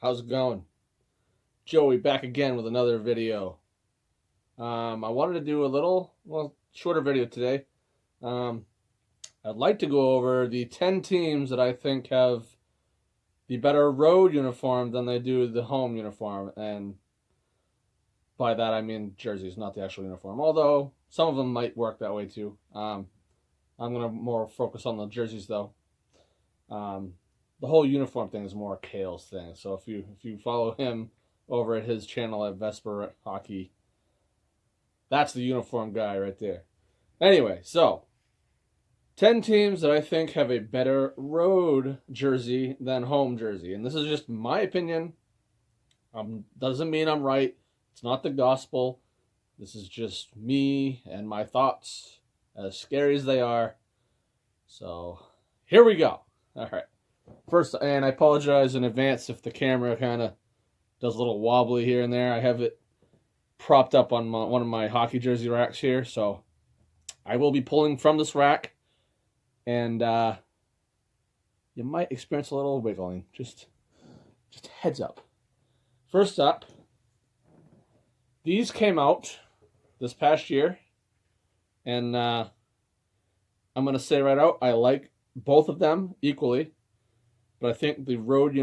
How's it going? Joey back again with another video. I wanted to do a shorter video today. Um, I'd like to go over the 10 teams that I think have the better road uniform than they do the home uniform. And by that I mean jerseys, not the actual uniform. Although some of them might work that way too. I'm going to more focus on the jerseys though. The whole uniform thing is more Kale's thing. So if you follow him over at his channel at Vesper Hockey, that's the uniform guy right there. Anyway, so 10 teams that I think have a better road jersey than home jersey. And this is just my opinion. Doesn't mean I'm right. It's not the gospel. This is just me and my thoughts, as scary as they are. So here we go. All right. First, and I apologize in advance if the camera kind of does a little wobbly here and there. I have it propped up on one of my hockey jersey racks here, so I will be pulling from this rack, and you might experience a little wiggling. Just heads up. First up, these came out this past year, and I'm going to say right out, I like both of them equally. But I think the road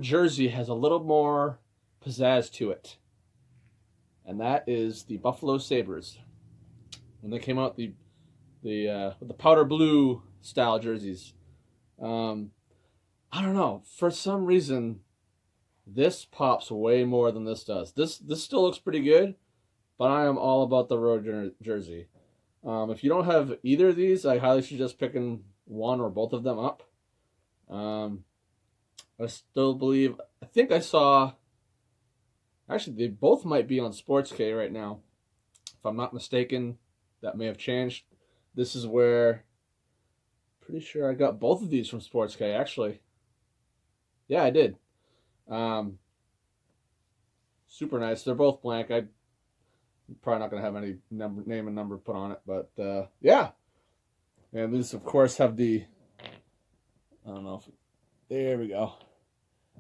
jersey has a little more pizzazz to it, and that is the Buffalo Sabres. When they came out, the powder blue style jerseys. I don't know, for some reason, this pops way more than this does. This still looks pretty good, but I am all about the road jersey. If you don't have either of these, I highly suggest picking one or both of them up. I still believe, I think I saw, actually they both might be on Sports K right now. If I'm not mistaken, that may have changed. This is where, pretty sure I got both of these from Sports K actually. Yeah, I did. Super nice. They're both blank. I'm probably not going to have any name and number put on it, but yeah. And these, of course, have the, I don't know if, there we go.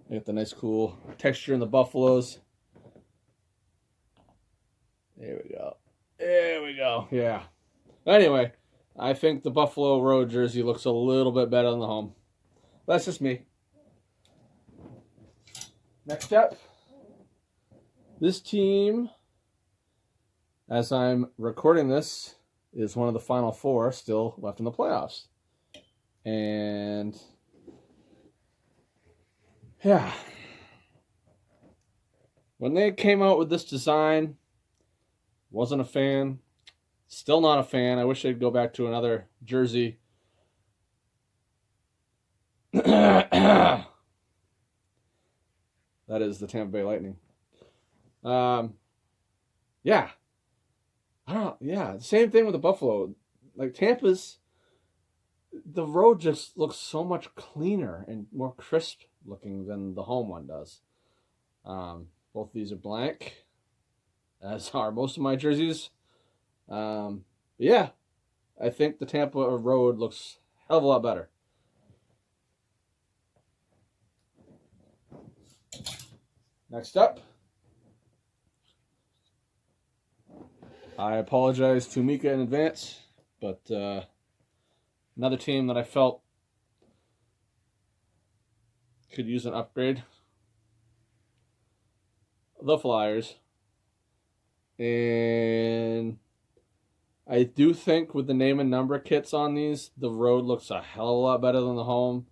You get the nice cool texture in the Buffaloes. There we go. There we go. Yeah. Anyway, I think the Buffalo road jersey looks a little bit better than the home. That's just me. Next up, this team, as I'm recording this, is one of the final four still left in the playoffs. And yeah, when they came out with this design, wasn't a fan. Still not a fan. I wish they'd go back to another jersey. That is the Tampa Bay Lightning. Yeah. I don't know. Yeah, same thing with the Buffalo. Like Tampa's, the road just looks so much cleaner and more crisp looking than the home one does. Both of these are blank, as are most of my jerseys. Yeah, I think the Tampa road looks a hell of a lot better. Next up, I apologize to Mika in advance, but another team that I felt could use an upgrade, the Flyers. And I do think with the name and number kits on these, the road looks a hell of a lot better than the home.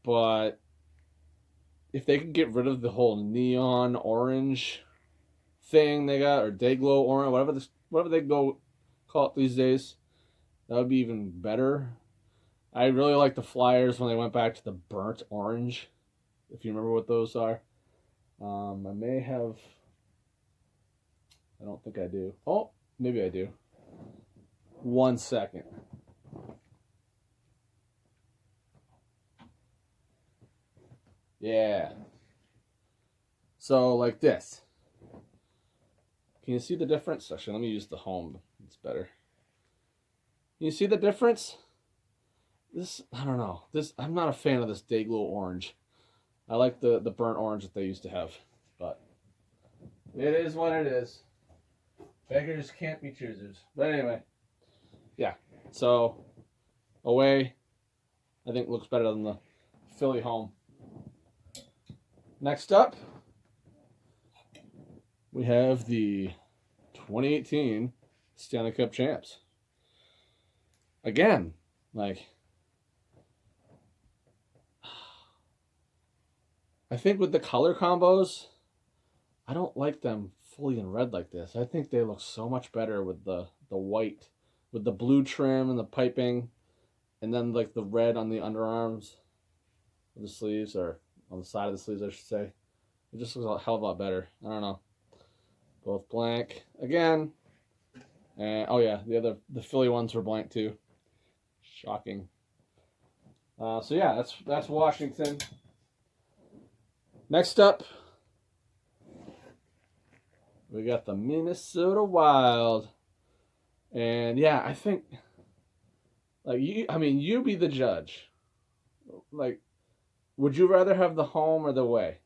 But if they could get rid of the whole neon orange thing they got, or Dayglow orange, whatever they go call it these days, that would be even better. I really like the Flyers when they went back to the burnt orange, if you remember what those are. I may have, I don't think I do. Oh, maybe I do. 1 second. Yeah. So like this. Can you see the difference? Actually, let me use the home. It's better. Can you see the difference? This, I don't know. I'm not a fan of this Dayglow orange. I like the burnt orange that they used to have. But it is what it is. Beggars can't be choosers. But anyway, yeah. So away, I think looks better than the Philly home. Next up, we have the 2018 Stanley Cup champs. Again, like, I think with the color combos, I don't like them fully in red like this. I think they look so much better with the white, with the blue trim and the piping, and then like the red on the underarms, the sleeves, or on the side of the sleeves, I should say. It just looks a hell of a lot better. I don't know. Both blank again. And oh yeah, the Philly ones were blank too. Shocking. So yeah, that's Washington. Next up, we got the Minnesota Wild. And yeah, I think, like, you be the judge. Like, would you rather have the home or the away?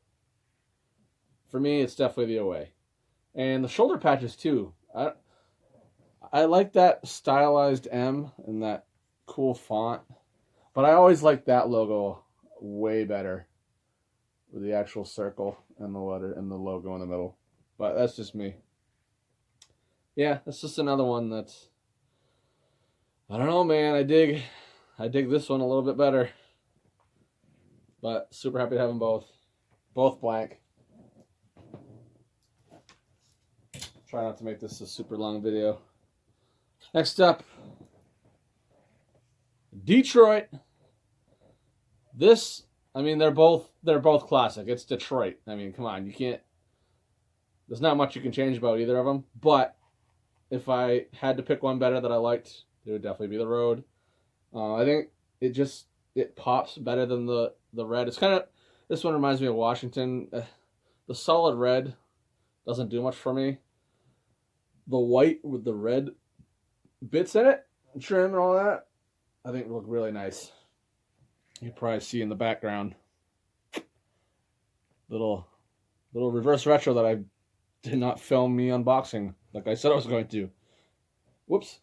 For me, it's definitely the away. And the shoulder patches too. I like that stylized M and that cool font, but I always like that logo way better, with the actual circle and the letter and the logo in the middle. But that's just me. Yeah, that's just another one that's, I don't know, man. I dig this one a little bit better. But super happy to have them both. Both blank. Try not to make this a super long video. Next up, Detroit. This, I mean, they're both classic. It's Detroit. I mean, come on, you can't. There's not much you can change about either of them. But if I had to pick one better that I liked, it would definitely be the road. I think it pops better than the red. It's kind of, this one reminds me of Washington. The solid red doesn't do much for me. The white with the red bits in it, trim and all that, I think look really nice. You can probably see in the background little reverse retro that I did not film me unboxing like I said I was going to. Whoops.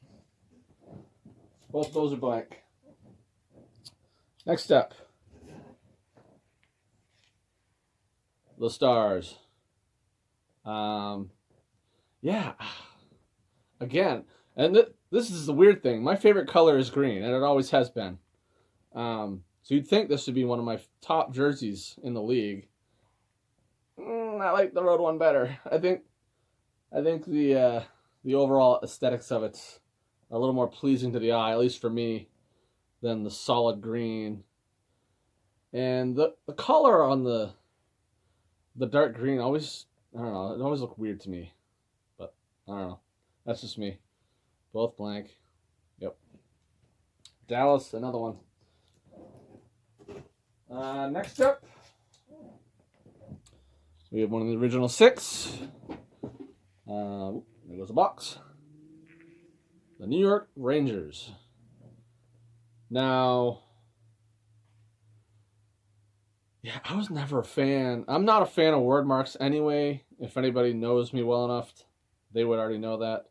Both those are blank. Next up, the Stars. Yeah. Again, and this is the weird thing. My favorite color is green, and it always has been. So you'd think this would be one of my top jerseys in the league. I like the road one better. I think the overall aesthetics of it's a little more pleasing to the eye, at least for me, than the solid green. And the color on the dark green always, I don't know, it always looked weird to me. But I don't know. That's just me. Both blank. Yep. Dallas, another one. Next up, we have one of the original 6. There goes a box. The New York Rangers. Now, yeah, I was never a fan. I'm not a fan of word marks anyway. If anybody knows me well enough, they would already know that.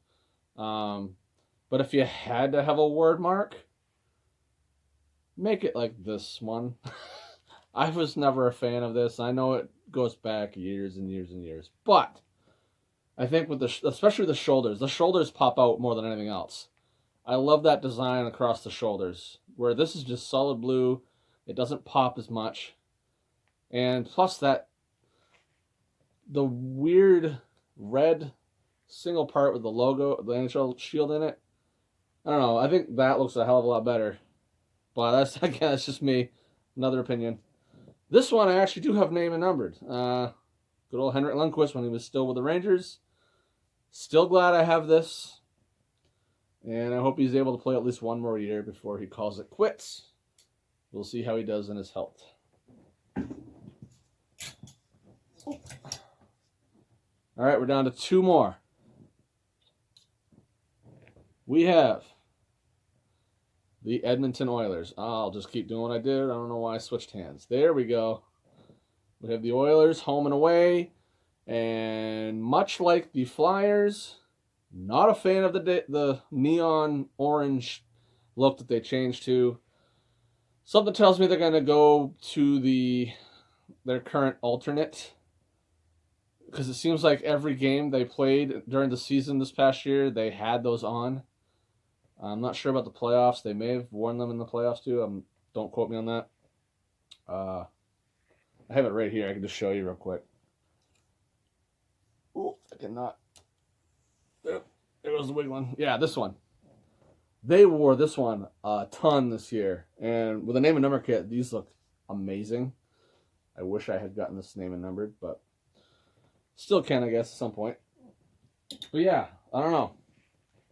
But if you had to have a word mark, make it like this one. I was never a fan of this. I know it goes back years and years and years. But I think with especially the shoulders pop out more than anything else. I love that design across the shoulders, where this is just solid blue. It doesn't pop as much. And plus the weird red single part with the logo, the NHL shield in it. I don't know. I think that looks a hell of a lot better. But that's just me. Another opinion. This one I actually do have name and numbered. Good old Henrik Lundqvist when he was still with the Rangers. Still glad I have this. And I hope he's able to play at least one more year before he calls it quits. We'll see how he does in his health. All right, we're down to 2 more. We have the Edmonton Oilers. I'll just keep doing what I did. I don't know why I switched hands. There we go. We have the Oilers home and away. And much like the Flyers, not a fan of the neon orange look that they changed to. Something tells me they're going to go to their current alternate, because it seems like every game they played during the season this past year, they had those on. I'm not sure about the playoffs. They may have worn them in the playoffs too. Don't quote me on that. I have it right here. I can just show you real quick. Oh, I cannot. There goes the wiggling. Yeah, this one. They wore this one a ton this year. And with a name and number kit, these look amazing. I wish I had gotten this name and numbered, but still can, I guess, at some point. But yeah, I don't know.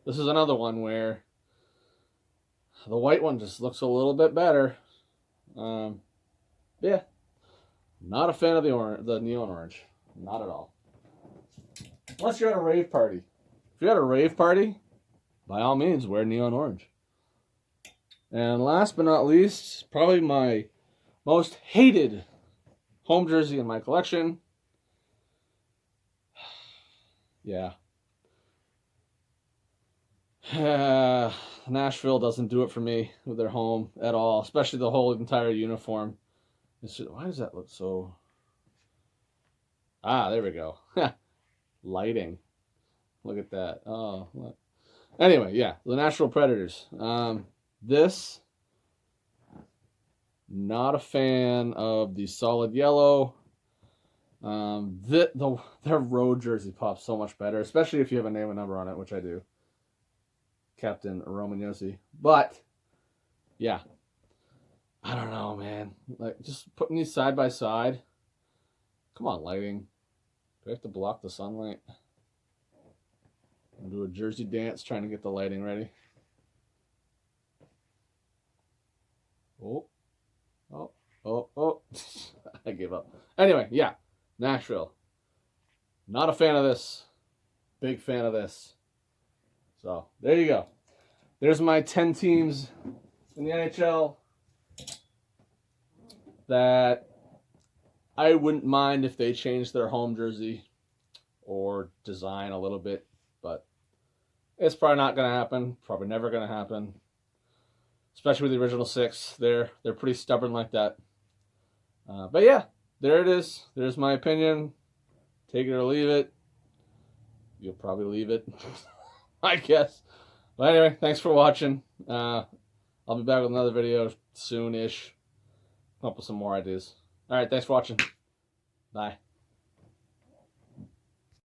This is another one where the white one just looks a little bit better. Yeah. Not a fan of the neon orange. Not at all. Unless you're at a rave party. If you're at a rave party, by all means, wear neon orange. And last but not least, probably my most hated home jersey in my collection. Yeah. Nashville doesn't do it for me with their home at all, especially the whole entire uniform. Why does that look so... there we go. Lighting. Look at that. Oh, look. Anyway, yeah, the Nashville Predators. This, not a fan of the solid yellow. Their road jersey pops so much better, especially if you have a name and number on it, which I do. Captain Romagnosi. But, yeah. I don't know, man. Like, just putting these side by side. Come on, lighting. Do I have to block the sunlight? I'll do a jersey dance trying to get the lighting ready. Oh. I gave up. Anyway, yeah. Nashville. Not a fan of this. Big fan of this. So, there you go. There's my 10 teams in the NHL that I wouldn't mind if they changed their home jersey or design a little bit, but it's probably not going to happen. Probably never going to happen. Especially with the original 6. They're pretty stubborn like that. But yeah, there it is. There's my opinion. Take it or leave it. You'll probably leave it, I guess. But anyway, thanks for watching. I'll be back with another video soon-ish. Come up with some more ideas. All right, thanks for watching. Bye.